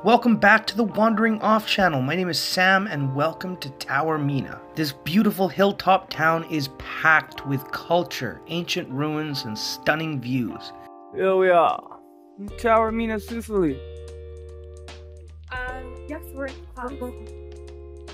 Welcome back to the Wandering Off channel. My name is Sam and welcome to Taormina. This beautiful hilltop town is packed with culture, ancient ruins, and stunning views. Here we are, in Taormina, Sicily. Yes, we're in Well,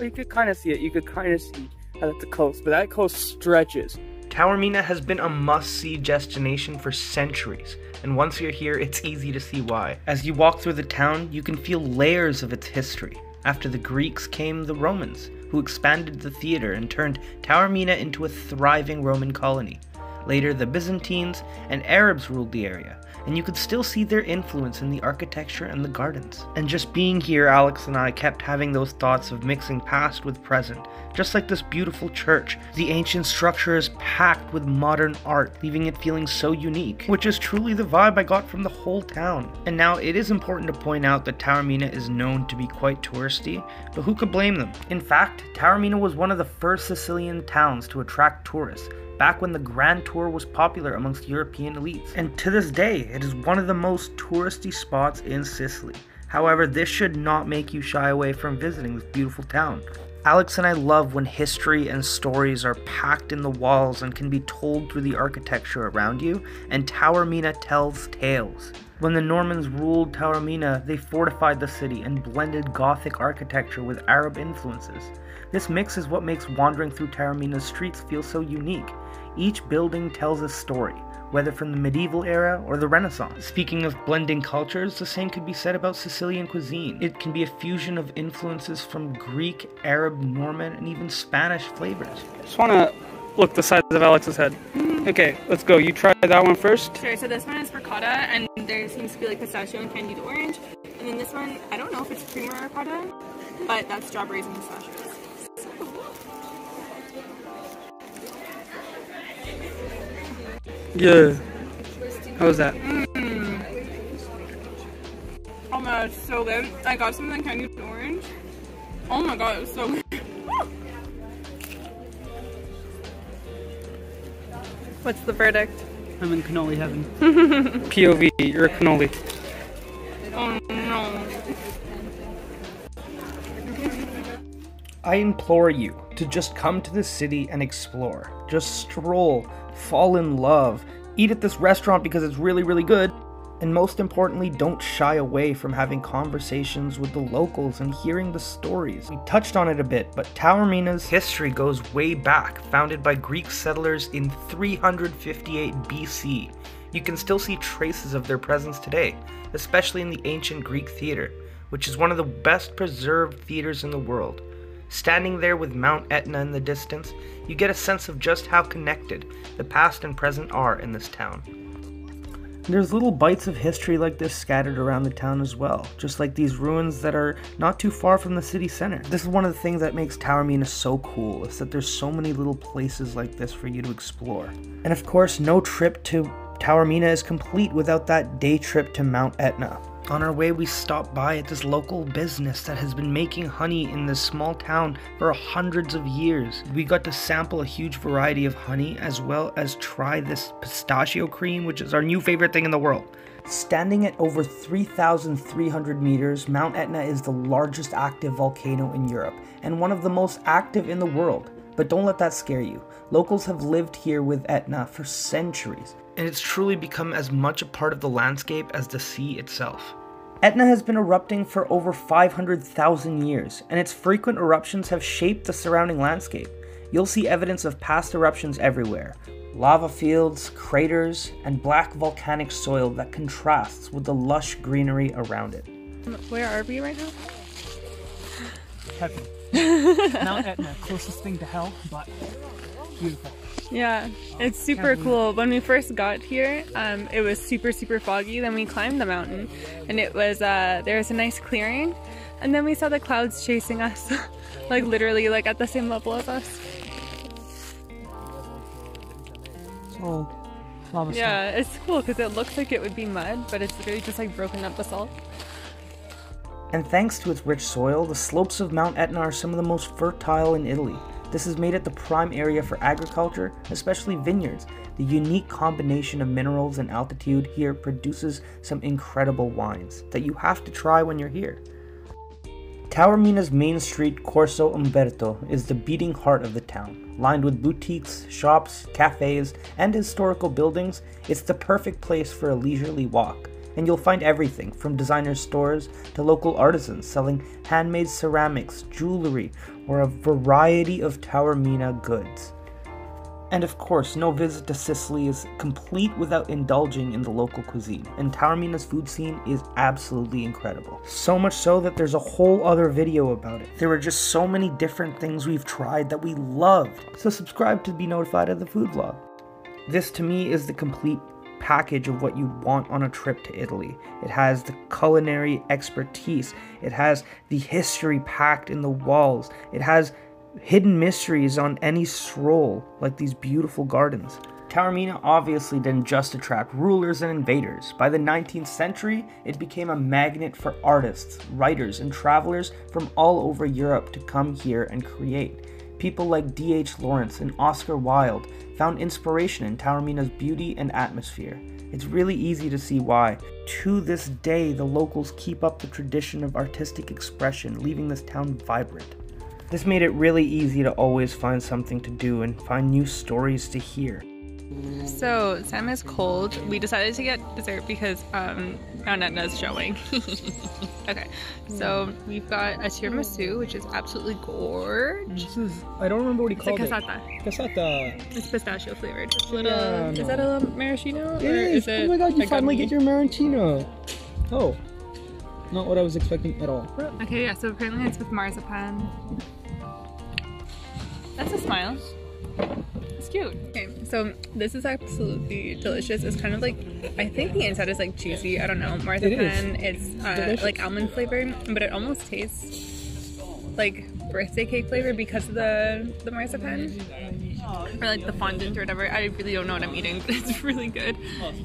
you could kind of see it. You could kind of see that's the coast, but that coast stretches. Taormina has been a must-see destination for centuries, and once you're here, it's easy to see why. As you walk through the town, you can feel layers of its history. After the Greeks came the Romans, who expanded the theater and turned Taormina into a thriving Roman colony. Later, the Byzantines and Arabs ruled the area, and you could still see their influence in the architecture and the gardens. And just being here, Alex and I kept having those thoughts of mixing past with present, just like this beautiful church. The ancient structure is packed with modern art, leaving it feeling so unique, which is truly the vibe I got from the whole town. And now, it is important to point out that Taormina is known to be quite touristy, but who could blame them? In fact, Taormina was one of the first Sicilian towns to attract tourists, back when the Grand Tour was popular amongst European elites. And to this day, it is one of the most touristy spots in Sicily. However, this should not make you shy away from visiting this beautiful town. Alex and I love when history and stories are packed in the walls and can be told through the architecture around you, and Taormina tells tales. When the Normans ruled Taormina, they fortified the city and blended Gothic architecture with Arab influences. This mix is what makes wandering through Taormina's streets feel so unique. Each building tells a story, whether from the medieval era or the Renaissance. Speaking of blending cultures, the same could be said about Sicilian cuisine. It can be a fusion of influences from Greek, Arab, Norman, and even Spanish flavors. Just want to look the size of Alex's head. Okay, let's go. You try that one first. Sure, so this one is ricotta, and there seems to be like pistachio and candied orange. And then this one, I don't know if it's cream or ricotta, but that's strawberries and pistachios. Yeah. How was that? Oh my god, it's so good. I got some of the candied orange. Oh my god, it was so good. What's the verdict? I'm in cannoli heaven. POV, you're a cannoli. Oh no. I implore you to just come to this city and explore. Just stroll, fall in love, eat at this restaurant because it's really, really good, and most importantly, don't shy away from having conversations with the locals and hearing the stories. We touched on it a bit, but Taormina's history goes way back, founded by Greek settlers in 358 BC. You can still see traces of their presence today, especially in the ancient Greek theater, which is one of the best preserved theaters in the world. Standing there with Mount Etna in the distance, you get a sense of just how connected the past and present are in this town. There's little bites of history like this scattered around the town as well, just like these ruins that are not too far from the city center. This is one of the things that makes Taormina so cool, is that there's so many little places like this for you to explore. And of course, no trip to Taormina is complete without that day trip to Mount Etna. On our way, we stopped by at this local business that has been making honey in this small town for hundreds of years. We got to sample a huge variety of honey, as well as try this pistachio cream, which is our new favorite thing in the world. Standing at over 3,300 meters, Mount Etna is the largest active volcano in Europe, and one of the most active in the world. But don't let that scare you. Locals have lived here with Etna for centuries, and it's truly become as much a part of the landscape as the sea itself. Etna has been erupting for over 500,000 years, and its frequent eruptions have shaped the surrounding landscape. You'll see evidence of past eruptions everywhere. Lava fields, craters, and black volcanic soil that contrasts with the lush greenery around it. Where are we right now? Heaven. Mount Etna, closest thing to hell, but beautiful. Yeah, it's super cool. When we first got here, it was super foggy. Then we climbed the mountain, and it was there was a nice clearing, and then we saw the clouds chasing us, like literally like at the same level as us. So, lava yeah, it's cool because it looks like it would be mud, but it's literally just like broken up basalt. And thanks to its rich soil, the slopes of Mount Etna are some of the most fertile in Italy. This has made it the prime area for agriculture, especially vineyards. The unique combination of minerals and altitude here produces some incredible wines that you have to try when you're here. Taormina's main street, Corso Umberto, is the beating heart of the town. Lined with boutiques, shops, cafes, and historical buildings, it's the perfect place for a leisurely walk. And you'll find everything from designer stores to local artisans selling handmade ceramics, jewelry, or a variety of Taormina goods. And of course, no visit to Sicily is complete without indulging in the local cuisine, and Taormina's food scene is absolutely incredible. So much so that there's a whole other video about it. There were just so many different things we've tried that we loved, so subscribe to be notified of the food vlog. This to me is the complete package of what you want on a trip to Italy. It has the culinary expertise, it has the history packed in the walls, it has hidden mysteries on any stroll, like these beautiful gardens. Taormina obviously didn't just attract rulers and invaders. By the 19th century, it became a magnet for artists, writers, and travelers from all over Europe to come here and create. People like D.H. Lawrence and Oscar Wilde found inspiration in Taormina's beauty and atmosphere. It's really easy to see why. To this day, the locals keep up the tradition of artistic expression, leaving this town vibrant. This made it really easy to always find something to do and find new stories to hear. So, Sam is cold. We decided to get dessert because Mount Etna is showing. Okay, so we've got a tiramisu, which is absolutely gorgeous. This is, I don't remember what he called it. Casata. Casata. It's pistachio flavored. Is that a maraschino? It is. Oh my god, you finally get your maraschino. Oh, not what I was expecting at all. Okay, yeah, so apparently it's with marzipan. That's a smile. It's cute. Okay, so this is absolutely delicious. It's kind of like, I think the inside is like cheesy. I don't know. Marzipan. It's like almond flavored, but it almost tastes like birthday cake flavor because of the marzipan, or like the fondant or whatever. I really don't know what I'm eating, but it's really good.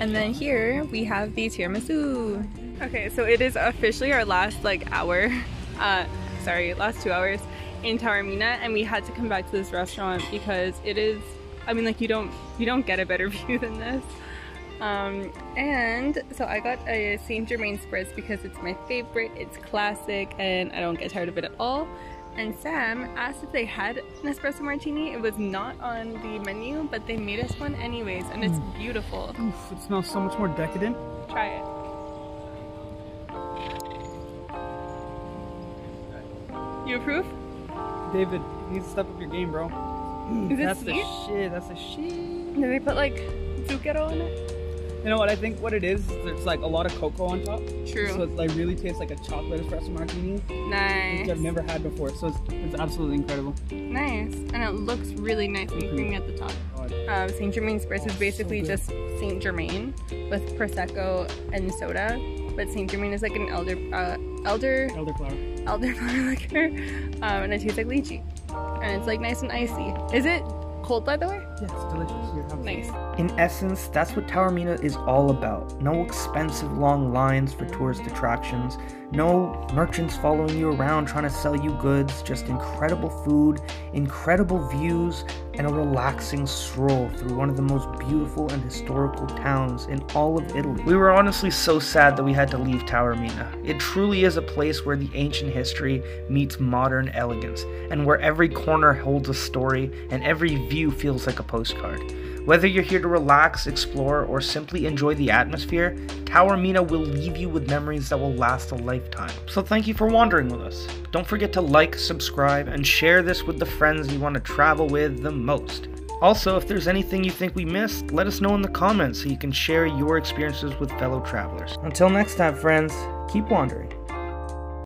And then here we have the tiramisu. Okay, so it is officially our last like hour. Last 2 hours in Taormina, and we had to come back to this restaurant because it is, I mean, like you don't get a better view than this. And so I got a Saint Germain spritz because it's my favorite, it's classic, and I don't get tired of it at all. And Sam asked if they had an espresso martini. It was not on the menu, but they made us one anyways, and it's beautiful. Oof, it smells so much more decadent. Try it. You approve? David, you need to step up your game, bro. Is it That's sweet? the shit. That's the shit. Did they put like zucchero in it? You know what? I think what it is, there's like a lot of cocoa on top. True. So it like really tastes like a chocolate espresso martini, Nice. which I've never had before. So it's absolutely incredible. Nice. And it looks really nice when you creamy at the top. Saint Germain spritz is basically just Saint Germain with prosecco and soda, but Saint Germain is like an elderflower liquor, and it tastes like lychee, and it's like nice and icy. Is it cold, by the way? Yeah, it's delicious. Here, have a Nice. In essence, that's what Taormina is all about. No expensive long lines for tourist attractions, no merchants following you around trying to sell you goods, just incredible food, incredible views, and a relaxing stroll through one of the most beautiful and historical towns in all of Italy. We were honestly so sad that we had to leave Taormina. It truly is a place where the ancient history meets modern elegance, and where every corner holds a story and every view feels like a postcard. Whether you're here to relax, explore, or simply enjoy the atmosphere, Taormina will leave you with memories that will last a lifetime. So thank you for wandering with us. Don't forget to like, subscribe, and share this with the friends you want to travel with the most. Also, if there's anything you think we missed, let us know in the comments so you can share your experiences with fellow travelers. Until next time, friends, keep wandering.